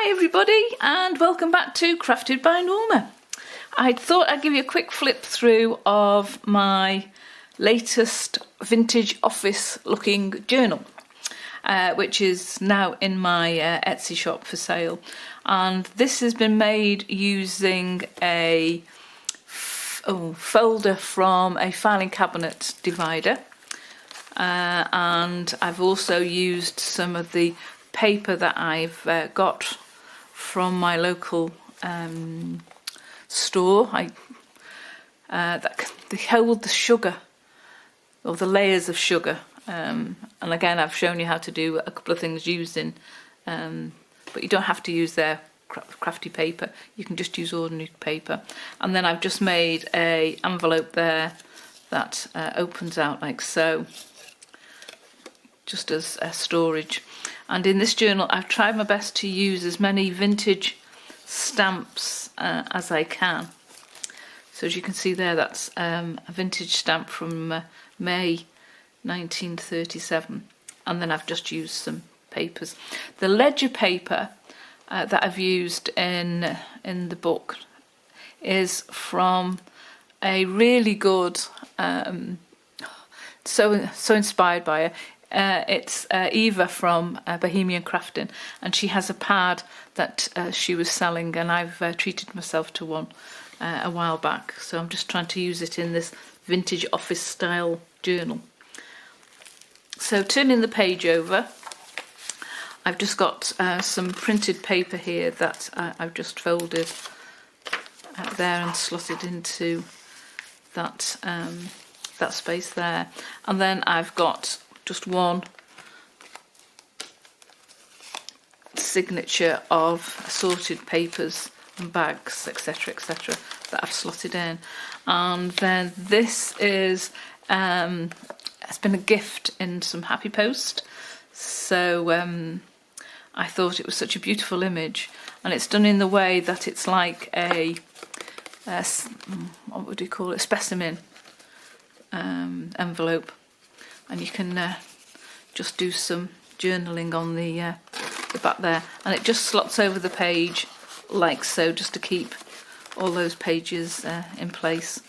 Hi everybody and welcome back to Crafted by Norma. I thought I'd give you a quick flip through of my latest vintage office looking journal, which is now in my Etsy shop for sale. And this has been made using a folder from a filing cabinet divider, and I've also used some of the paper that I've got from my local store. That they hold the sugar, or the layers of sugar, and again I've shown you how to do a couple of things using, but you don't have to use their crafty paper, you can just use ordinary paper. And then I've just made a envelope there that opens out like so, just as storage. And in this journal I've tried my best to use as many vintage stamps as I can. So as you can see there, that's a vintage stamp from May 1937, and then I've just used some papers. The ledger paper that I've used in the book is from a really good, so inspired by her. It's Eva from Bohemian Crafting, and she has a pad that she was selling, and I've treated myself to one a while back, so I'm just trying to use it in this vintage office style journal. So turning the page over, I've just got some printed paper here that I've just folded there and slotted into that that space there, and then I've got just one signature of assorted papers and bags, etc., etc., that I've slotted in. And then this is it's been a gift in some Happy Post, so I thought it was such a beautiful image, and it's done in the way that it's like a what would you call it, specimen envelope. And you can just do some journaling on the back there, and it just slots over the page like so, just to keep all those pages in place.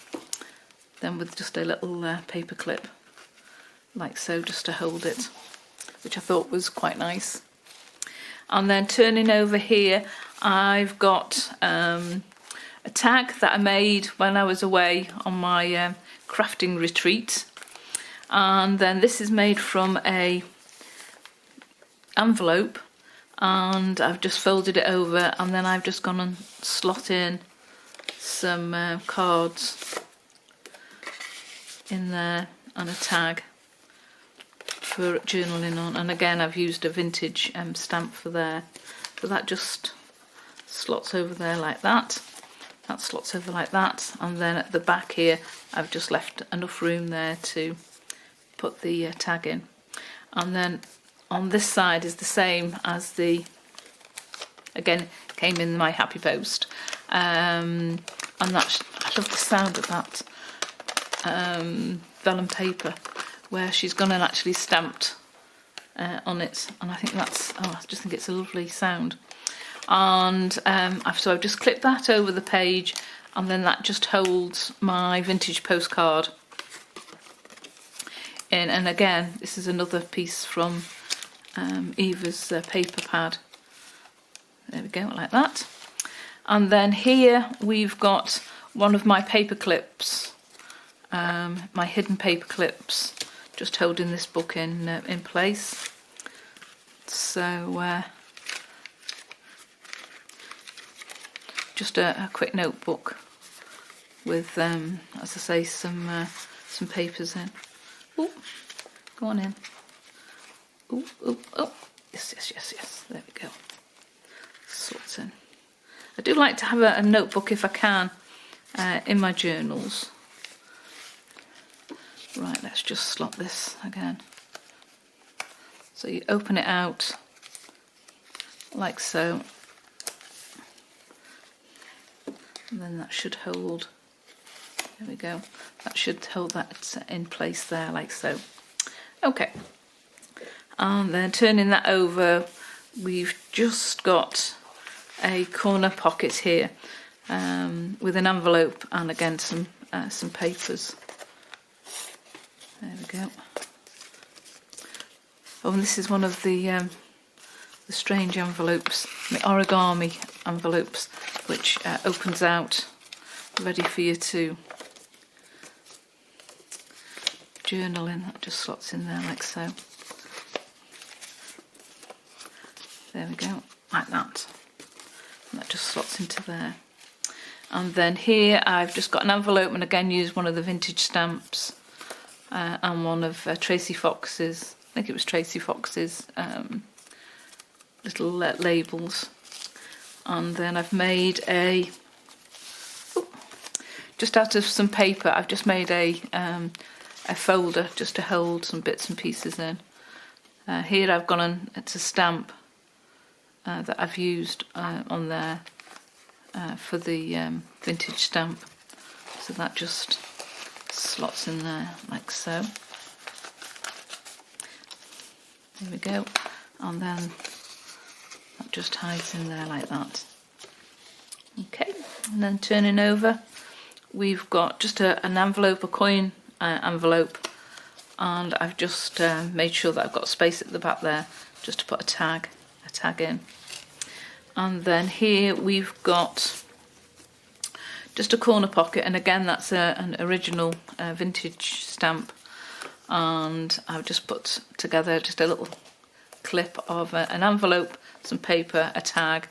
Then with just a little paper clip like so, just to hold it, which I thought was quite nice. And then turning over here, I've got a tag that I made when I was away on my crafting retreat. And then this is made from a envelope, and I've just folded it over, and then I've just gone and slot in some cards in there and a tag for journaling on. And again I've used a vintage stamp for there, so that just slots over there like that. That slots over like that, and then at the back here I've just left enough room there to put the tag in. And then on this side is the same as the, again, came in my Happy Post, and that's, I love the sound of that vellum paper, where she's gone and actually stamped on it, and I think that's, I just think it's a lovely sound. And so I've just clipped that over the page, and then that just holds my vintage postcard in. And again, this is another piece from Eva's paper pad. There we go, like that. And then here we've got one of my paper clips, my hidden paper clips, just holding this book in place. So just a quick notebook with, as I say, some papers in. Oh, go on in. Oh, oh, oh. Yes, yes, yes, yes. There we go. Slots in. I do like to have a notebook if I can in my journals. Right, let's just slot this again. So you open it out like so, and then that should hold. There we go. That should hold that in place there, like so. Okay. And then turning that over, we've just got a corner pocket here with an envelope and again some papers. There we go. Oh, and this is one of the strange envelopes, the origami envelopes, which opens out, ready for you to journal in. That just slots in there like so. There we go, like that. And that just slots into there. And then here I've just got an envelope, and again used one of the vintage stamps and one of Tracy Fox's, I think it was Tracy Fox's little labels. And then I've made just out of some paper, I've just made a folder just to hold some bits and pieces in. Here I've gone on, it's a stamp that I've used on there for the vintage stamp. So that just slots in there like so. There we go. And then that just hides in there like that. Okay, and then turning over, we've got just an envelope, a coin envelope, and I've just made sure that I've got space at the back there just to put a tag in. And then here we've got just a corner pocket, and again that's an original vintage stamp, and I've just put together just a little clip of an envelope, some paper, a tag,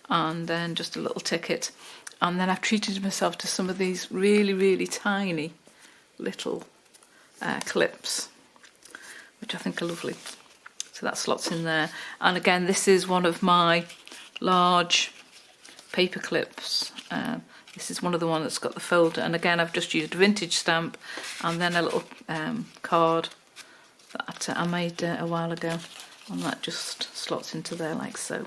and then just a little ticket. And then I've treated myself to some of these really, really tiny little clips, which I think are lovely. So that slots in there. And again, this is one of my large paper clips. This is one of the ones that's got the folder, and again I've just used a vintage stamp and then a little card that I made a while ago, and that just slots into there like so.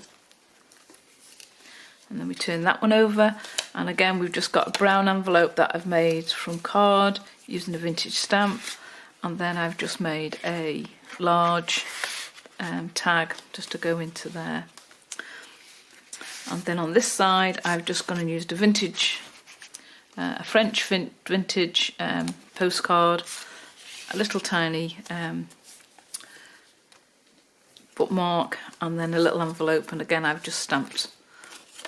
And then we turn that one over, and again we've just got a brown envelope that I've made from card using a vintage stamp, and then I've just made a large tag just to go into there. And then on this side I've just gone and used a vintage, a French vintage postcard, a little tiny bookmark, and then a little envelope, and again I've just stamped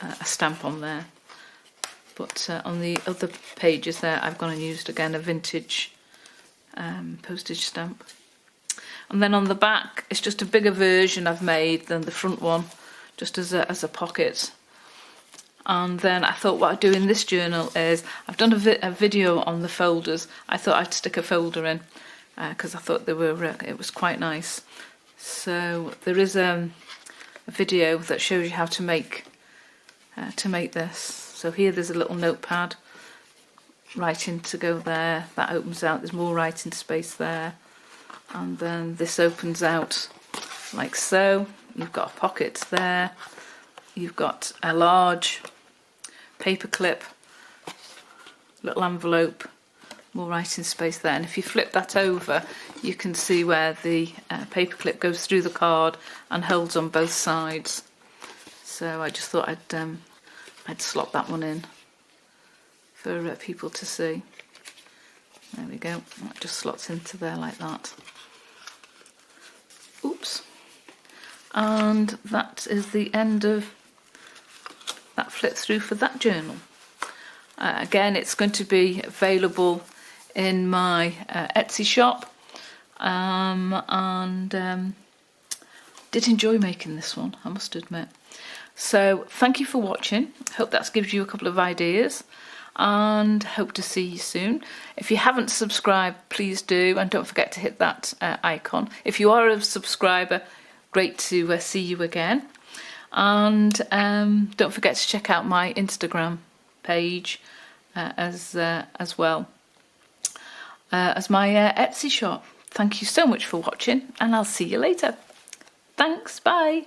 a stamp on there. But on the other pages there I've gone and used again a vintage postage stamp. And then on the back it's just a bigger version I've made than the front one, just as a pocket. And then I thought what I'd do in this journal is, I've done a video on the folders. I thought I'd stick a folder in because I thought it was quite nice. So there is a video that shows you how to make this. So here there's a little notepad, writing to go there, that opens out, there's more writing space there, and then this opens out like so. You've got a pocket there, you've got a large paper clip, little envelope, more writing space there, and if you flip that over you can see where the paper clip goes through the card and holds on both sides. So I just thought I'd slot that one in for people to see. There we go, that just slots into there like that. Oops. And that is the end of that flip through for that journal. Again, it's going to be available in my Etsy shop, and did enjoy making this one, I must admit. So thank you for watching. Hope that gives you a couple of ideas, and hope to see you soon. If you haven't subscribed, please do, and don't forget to hit that icon. If you are a subscriber, great to see you again. And don't forget to check out my Instagram page as well as my Etsy shop. Thank you so much for watching, and I'll see you later. Thanks, bye.